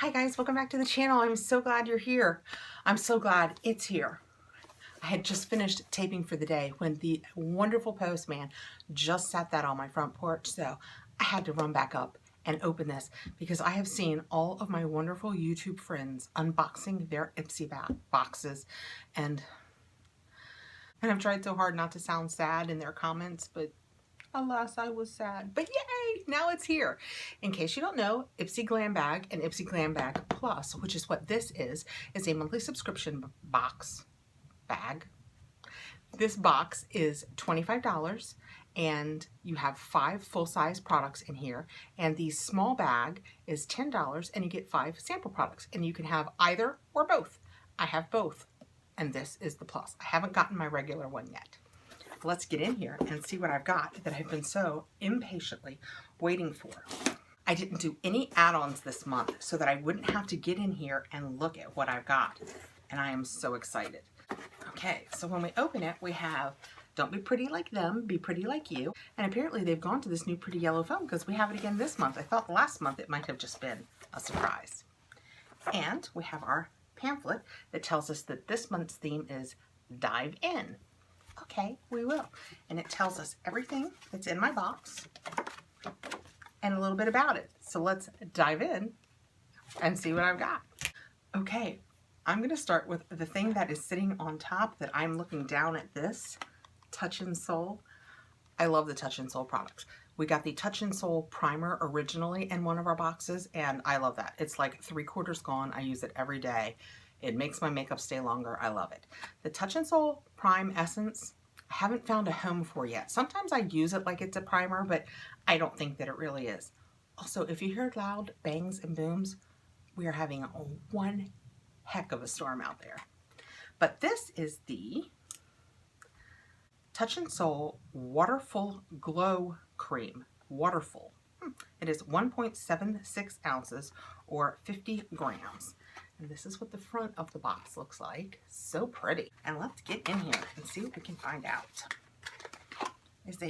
Hi guys, welcome back to the channel. I'm so glad you're here. I'm so glad it's here. I had just finished taping for the day when the wonderful postman just sat that on my front porch, so I had to run back up and open this because I have seen all of my wonderful YouTube friends unboxing their Ipsy boxes, and I've tried so hard not to sound sad in their comments, but alas, I was sad. But yay, now it's here. In case you don't know, Ipsy Glambag and Ipsy Glambag Plus, which is what this is a monthly subscription bag. This box is $25 and you have 5 full-size products in here, and the small bag is $10 and you get 5 sample products, and you can have either or both. I have both, and this is the Plus. I haven't gotten my regular one yet. Let's get in here and see what I've got that I've been so impatiently waiting for. I didn't do any add-ons this month so that I wouldn't have to get in here and look at what I've got, and I am so excited. Okay, so when we open it, we have Don't Be Pretty Like Them, Be Pretty Like You, and apparently they've gone to this new pretty yellow foam because we have it again this month. I thought last month it might have just been a surprise. And we have our pamphlet that tells us that this month's theme is Dive In. Okay, we will. And it tells us everything that's in my box and a little bit about it. So let's dive in and see what I've got. Okay, I'm going to start with the thing that is sitting on top that I'm looking down at this, Touch in Soul. I love the Touch in Soul products. We got the Touch in Soul primer originally in one of our boxes, and I love that. It's like 3/4 gone. I use it every day. It makes my makeup stay longer. I love it. The Touch in Soul Prime Essence, I haven't found a home for yet. Sometimes I use it like it's a primer, but I don't think that it really is. Also, if you hear loud bangs and booms, we are having one heck of a storm out there. But this is the Touch in Soul Waterful Glow Cream. Waterful. It is 1.76 ounces or 50 grams. And this is what the front of the box looks like. So pretty. And let's get in here and see what we can find out.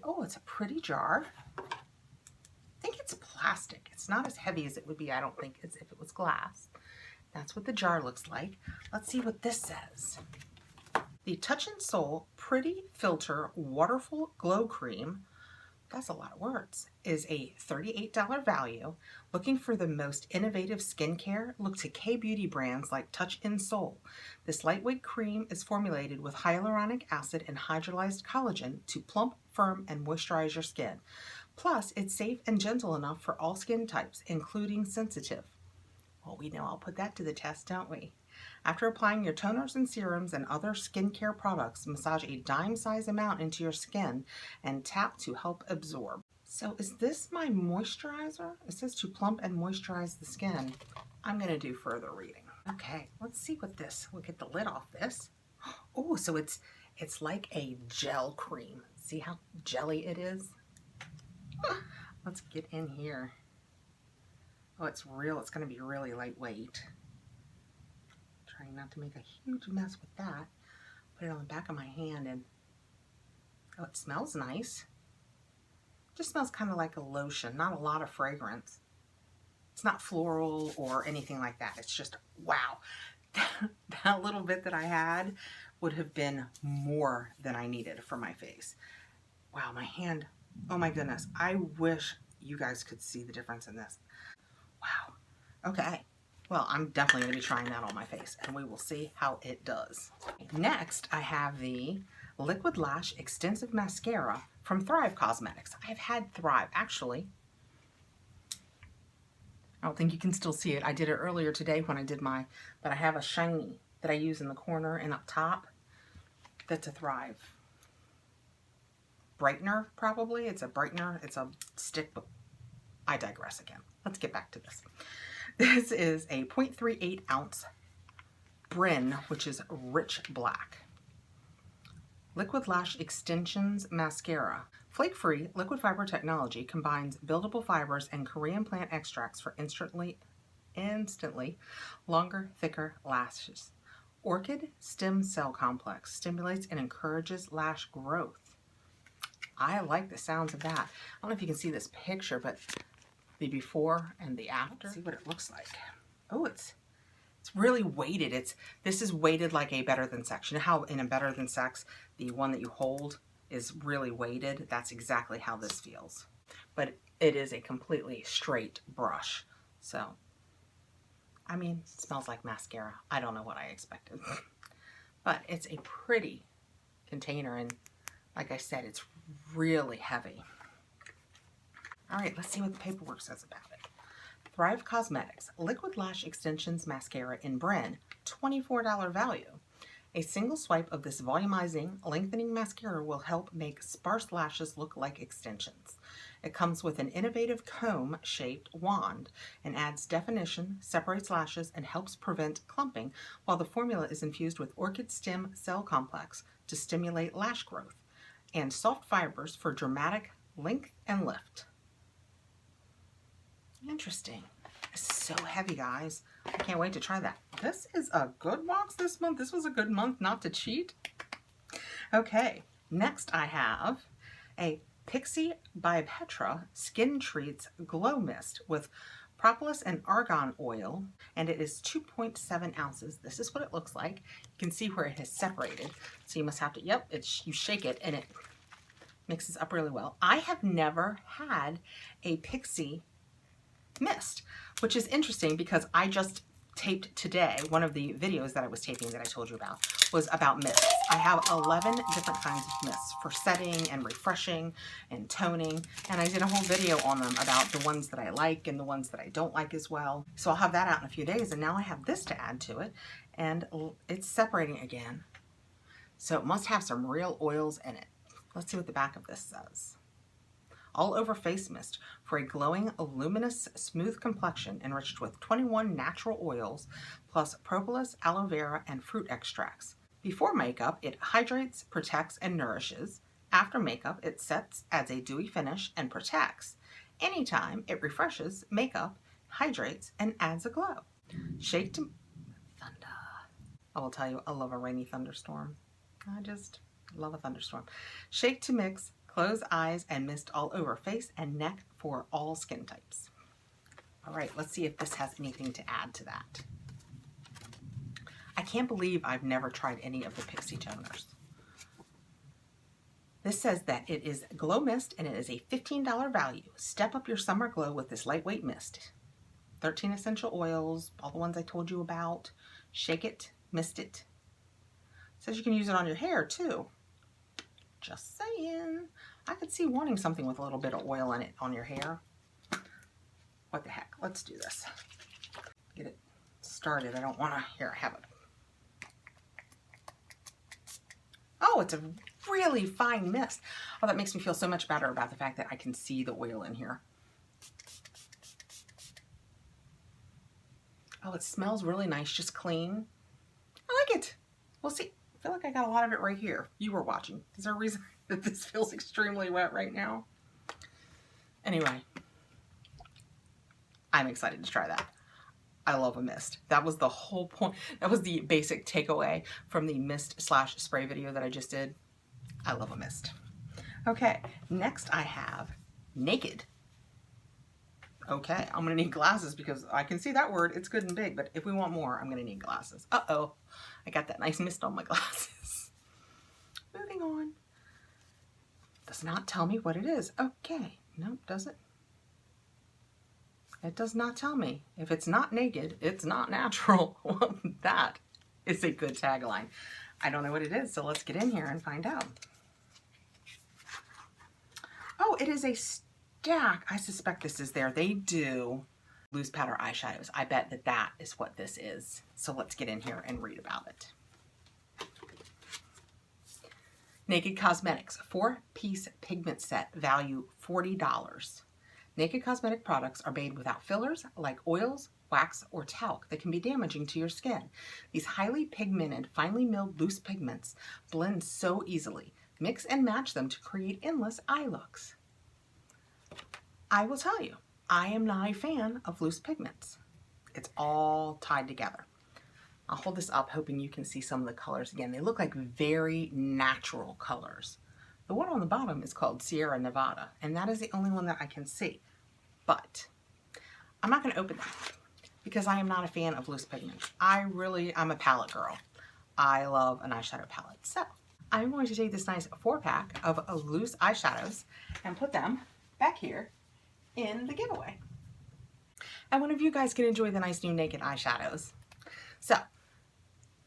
Oh, it's a pretty jar. I think it's plastic. It's not as heavy as it would be, I don't think, as if it was glass. That's what the jar looks like. Let's see what this says. The Touch in Soul Pretty Filter Waterful Glow Cream, that's a lot of words, is a $38 value. Looking for the most innovative skincare? Look to K-beauty brands like Touch in Soul. This lightweight cream is formulated with hyaluronic acid and hydrolyzed collagen to plump, firm, and moisturize your skin. Plus, it's safe and gentle enough for all skin types, including sensitive. Well, we know I'll put that to the test, don't we? After applying your toners and serums and other skincare products, massage a dime-size amount into your skin and tap to help absorb. So is this my moisturizer? It says to plump and moisturize the skin. I'm going to do further reading. Okay, let's see what this, we'll get the lid off this. Oh, so it's like a gel cream. See how jelly it is? Let's get in here. Oh, it's real. It's going to be really lightweight. Trying not to make a huge mess with that. Put it on the back of my hand, and oh, it smells nice. Just smells kind of like a lotion, not a lot of fragrance. It's not floral or anything like that. It's just, wow. That little bit that I had would have been more than I needed for my face. Wow, my hand, oh my goodness. I wish you guys could see the difference in this. Wow. Okay. Well, I'm definitely going to be trying that on my face, and we will see how it does. Next, I have the Liquid Lash Extensive Mascara from Thrive Cosmetics. I've had Thrive, actually. I don't think you can still see it. I did it earlier today when I did but I have a shiny that I use in the corner and up top. That's a Thrive brightener, probably. It's a brightener. It's a stick, but I digress again. Let's get back to this. This is a 0.38 ounce Bryn, which is rich black. Liquid Lash Extensions Mascara. Flake-free liquid fiber technology combines buildable fibers and Korean plant extracts for instantly longer, thicker lashes. Orchid Stem Cell Complex stimulates and encourages lash growth. I like the sounds of that. I don't know if you can see this picture, but the before and the after. Let's see what it looks like. Oh, it's really weighted. This is weighted like a Better Than Sex. You know how in a Better Than Sex, the one that you hold is really weighted? That's exactly how this feels. But it is a completely straight brush. So, I mean, it smells like mascara. I don't know what I expected. But it's a pretty container, and like I said, it's really heavy. All right, let's see what the paperwork says about it. Thrive Cosmetics Liquid Lash Extensions Mascara in Bren, $24 value. A single swipe of this volumizing, lengthening mascara will help make sparse lashes look like extensions. It comes with an innovative comb-shaped wand and adds definition, separates lashes, and helps prevent clumping, while the formula is infused with orchid stem cell complex to stimulate lash growth and soft fibers for dramatic length and lift. Interesting. It's so heavy, guys. I can't wait to try that. This is a good box this month. This was a good month not to cheat. Okay, next I have a Pixi by Petra Skin Treats Glow Mist with propolis and argan oil, and it is 2.7 ounces. This is what it looks like. You can see where it has separated. So you must have to, yep, you shake it and it mixes up really well. I have never had a Pixi mist, which is interesting because I just taped today, one of the videos that I was taping that I told you about was about mists. I have 11 different kinds of mists for setting and refreshing and toning, and I did a whole video on them about the ones that I like and the ones that I don't like as well. So I'll have that out in a few days, and now I have this to add to it, and it's separating again. So it must have some real oils in it. Let's see what the back of this says. All over face mist for a glowing, luminous, smooth complexion enriched with 21 natural oils plus propolis, aloe vera, and fruit extracts. Before makeup, it hydrates, protects, and nourishes. After makeup, it sets, adds a dewy finish, and protects. Anytime, it refreshes, makeup, hydrates, and adds a glow. Shake to thunder. I will tell you, I love a rainy thunderstorm. I just love a thunderstorm. Shake to mix. Close eyes and mist all over face and neck for all skin types. All right, let's see if this has anything to add to that. I can't believe I've never tried any of the Pixi toners. This says that it is Glow Mist and it is a $15 value. Step up your summer glow with this lightweight mist. 13 essential oils, all the ones I told you about. Shake it, mist it. It says you can use it on your hair too. Just saying. I could see wanting something with a little bit of oil in it on your hair. What the heck? Let's do this. Get it started. I don't want to. Here, I have it. Oh, it's a really fine mist. Oh, that makes me feel so much better about the fact that I can see the oil in here. Oh, it smells really nice, just clean. I like it. We'll see. I feel like I got a lot of it right here. You were watching. Is there a reason that this feels extremely wet right now? Anyway, I'm excited to try that. I love a mist. That was the whole point. That was the basic takeaway from the mist / spray video that I just did. I love a mist. Okay, next I have Naked. Okay, I'm gonna need glasses because I can see that word. It's good and big, but if we want more, I'm gonna need glasses. Uh-oh, I got that nice mist on my glasses. Moving on. Does not tell me what it is. Okay, nope, does it? It does not tell me. If it's not naked, it's not natural. Well, that is a good tagline. I don't know what it is, so let's get in here and find out. Oh, it is a stack. I suspect this is there. They do loose powder eyeshadows. I bet that that is what this is. So let's get in here and read about it. Naked Cosmetics 4-piece pigment set, value $40. Naked Cosmetic products are made without fillers like oils, wax, or talc that can be damaging to your skin. These highly pigmented, finely milled loose pigments blend so easily. Mix and match them to create endless eye looks. I will tell you, I am not a fan of loose pigments. It's all tied together. I'll hold this up hoping you can see some of the colors again. They look like very natural colors. The one on the bottom is called Sierra Nevada, and that is the only one that I can see. But I'm not going to open that because I am not a fan of loose pigments. I'm a palette girl. I love an eyeshadow palette. So I'm going to take this nice 4-pack of loose eyeshadows and put them back here in the giveaway. And one of you guys can enjoy the nice new naked eyeshadows. So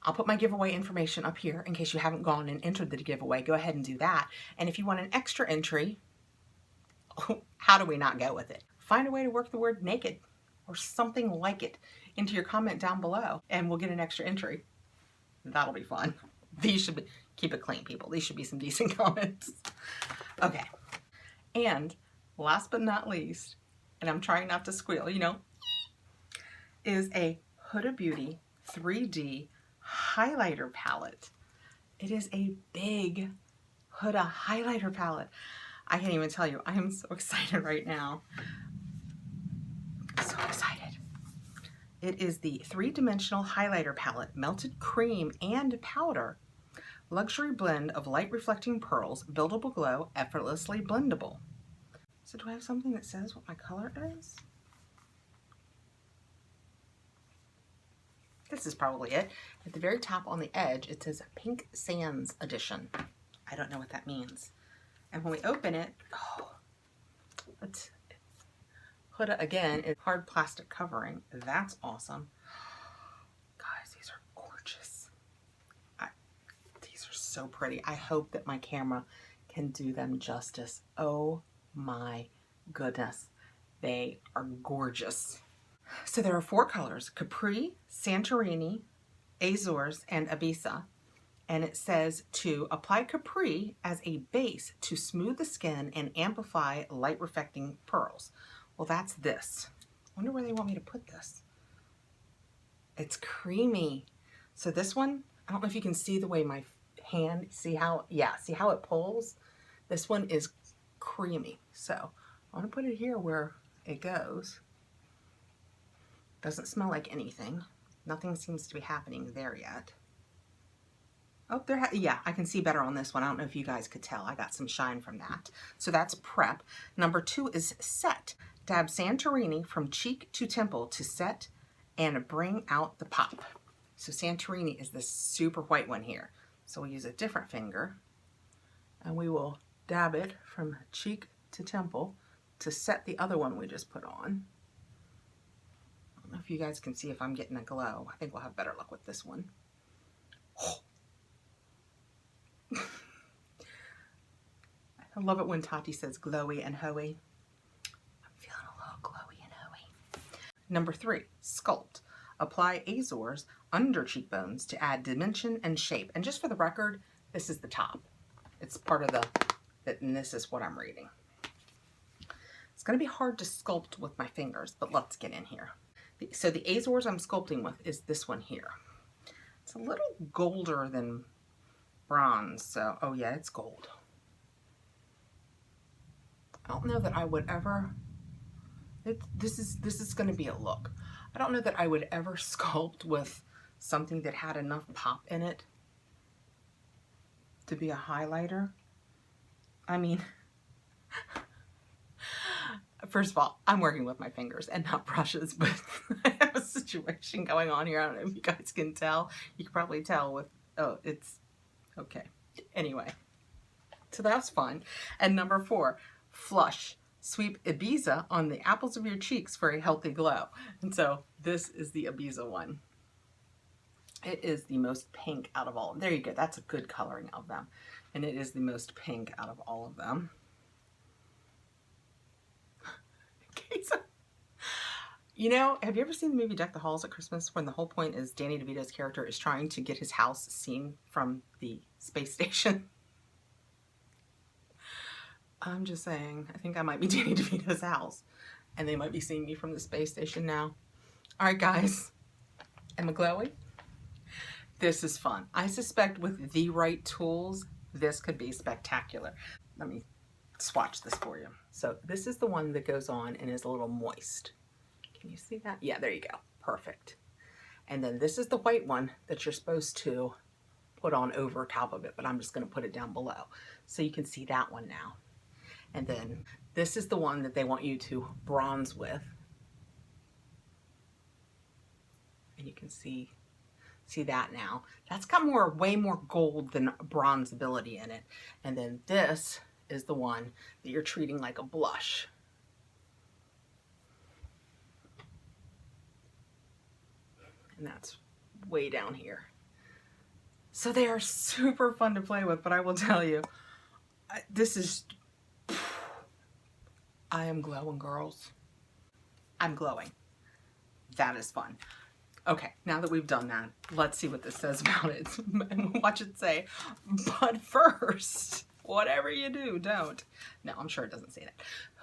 I'll put my giveaway information up here in case you haven't gone and entered the giveaway. Go ahead and do that. And if you want an extra entry, how do we not go with it? Find a way to work the word naked or something like it into your comment down below and we'll get an extra entry. That'll be fun. These should be, keep it clean, people. These should be some decent comments. Okay. And last but not least, and I'm trying not to squeal, you know, is a Huda Beauty 3D highlighter palette. It is a big Huda highlighter palette. I can't even tell you. I am so excited right now. So excited. It is the 3-dimensional highlighter palette, melted cream and powder. Luxury blend of light reflecting pearls, buildable glow, effortlessly blendable. So do I have something that says what my color is? This is probably it. At the very top on the edge, it says Pink Sands Edition. I don't know what that means. And when we open it, oh, it's Huda again, it's hard plastic covering. That's awesome. Guys, these are gorgeous. These are so pretty. I hope that my camera can do them justice. Oh my goodness. They are gorgeous. So there are 4 colors: Capri, Santorini, Azores, and Ibiza. And it says to apply Capri as a base to smooth the skin and amplify light reflecting pearls. Well, that's this. I wonder where they want me to put this. It's creamy. So this one, I don't know if you can see the way my hand, see how it pulls? This one is creamy. So I want to put it here where it goes. Doesn't smell like anything. Nothing seems to be happening there yet. Oh, yeah, I can see better on this one. I don't know if you guys could tell. I got some shine from that. So that's prep. Number 2 is set. Dab Santorini from cheek to temple to set and bring out the pop. So Santorini is this super white one here. So we'll use a different finger and we will dab it from cheek to temple to set the other one we just put on. I don't know if you guys can see if I'm getting a glow. I think we'll have better luck with this one. Oh. I love it when Tati says glowy and hoey. I'm feeling a little glowy and hoey. Number 3, sculpt. Apply Azores under cheekbones to add dimension and shape. And just for the record, this is the top. It's part of and this is what I'm reading. It's going to be hard to sculpt with my fingers, but let's get in here. So the Azores I'm sculpting with is this one here. It's a little golder than bronze, so, oh yeah, it's gold. I don't know that I would ever, this is going to be a look. I don't know that I would ever sculpt with something that had enough pop in it to be a highlighter. I mean, first of all, I'm working with my fingers and not brushes, but I have a situation going on here. I don't know if you guys can tell. You can probably tell with, oh, it's, okay. Anyway, so that was fun. And number 4, flush. Sweep Ibiza on the apples of your cheeks for a healthy glow. And so this is the Ibiza one. It is the most pink out of all. There you go. That's a good coloring of them. And it is the most pink out of all of them. Okay, so, you know, have you ever seen the movie Deck the Halls at Christmas when the whole point is Danny DeVito's character is trying to get his house seen from the space station? I'm just saying, I think I might be Danny DeVito's house and they might be seeing me from the space station now. All right, guys, am I glowy? This is fun. I suspect with the right tools, this could be spectacular. Let me swatch this for you. So this is the one that goes on and is a little moist. Can you see that? Yeah, there you go. Perfect. And then this is the white one that you're supposed to put on over top of it, but I'm just going to put it down below so you can see that one now. And then this is the one that they want you to bronze with. And you can see that now. That's got way more gold than bronzeability in it. And then this is the one that you're treating like a blush. And that's way down here. So they are super fun to play with, but I will tell you, this is, I am glowing, girls. I'm glowing. That is fun. Okay, now that we've done that, let's see what this says about it. Watch it say, but first, whatever you do, don't. No, I'm sure it doesn't say that.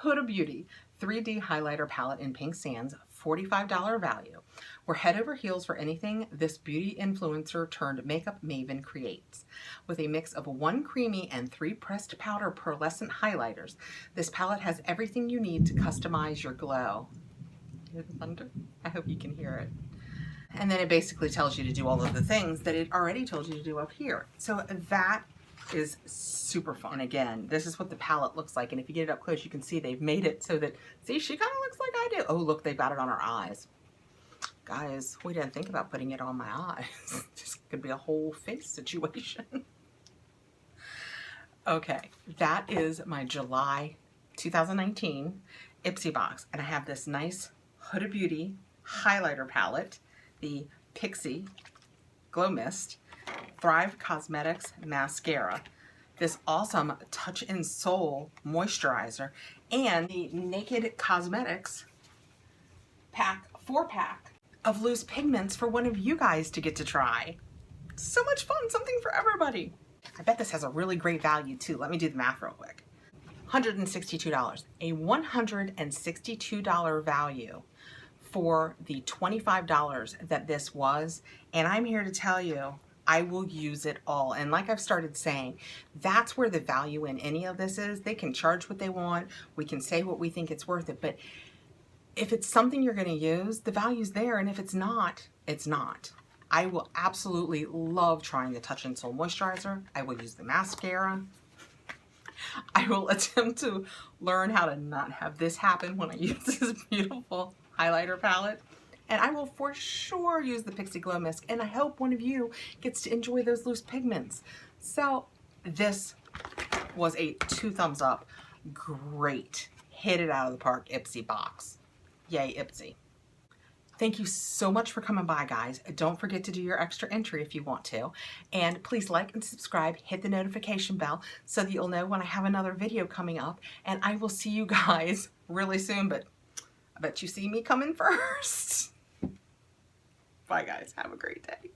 Huda Beauty 3D Highlighter Palette in Pink Sands, $45 value. We're head over heels for anything this beauty influencer turned makeup maven creates. With a mix of 1 creamy and 3 pressed powder pearlescent highlighters, this palette has everything you need to customize your glow. Hear the thunder? I hope you can hear it. And then it basically tells you to do all of the things that it already told you to do up here. So that is super fun. And again, this is what the palette looks like. And if you get it up close, you can see they've made it so that, see, she kind of looks like I do. Oh, look, they've got it on her eyes. Guys, we didn't think about putting it on my eyes. This could be a whole face situation. Okay, that is my July 2019 Ipsy Box. And I have this nice Huda Beauty highlighter palette, the Pixi Glow Mist, Thrive Cosmetics mascara, this awesome Touch in Soul moisturizer, and the Naked Cosmetics pack, 4-pack of loose pigments for one of you guys to get to try. So much fun, something for everybody. I bet this has a really great value too. Let me do the math real quick. $162, a $162 value for the $25 that this was. And I'm here to tell you, I will use it all. And like I've started saying, that's where the value in any of this is. They can charge what they want. We can say what we think it's worth it. But if it's something you're going to use, the value's there. And if it's not, it's not. I will absolutely love trying the Touch in Soul moisturizer. I will use the mascara. I will attempt to learn how to not have this happen when I use this beautiful highlighter palette. And I will for sure use the Pixi Glow Mist. And I hope one of you gets to enjoy those loose pigments. So this was a 2 thumbs up. Great. Hit it out of the park, Ipsy Box. Yay, Ipsy. Thank you so much for coming by, guys. Don't forget to do your extra entry if you want to. And please like and subscribe, hit the notification bell so that you'll know when I have another video coming up. And I will see you guys really soon, but I bet you see me coming first. Bye, guys. Have a great day.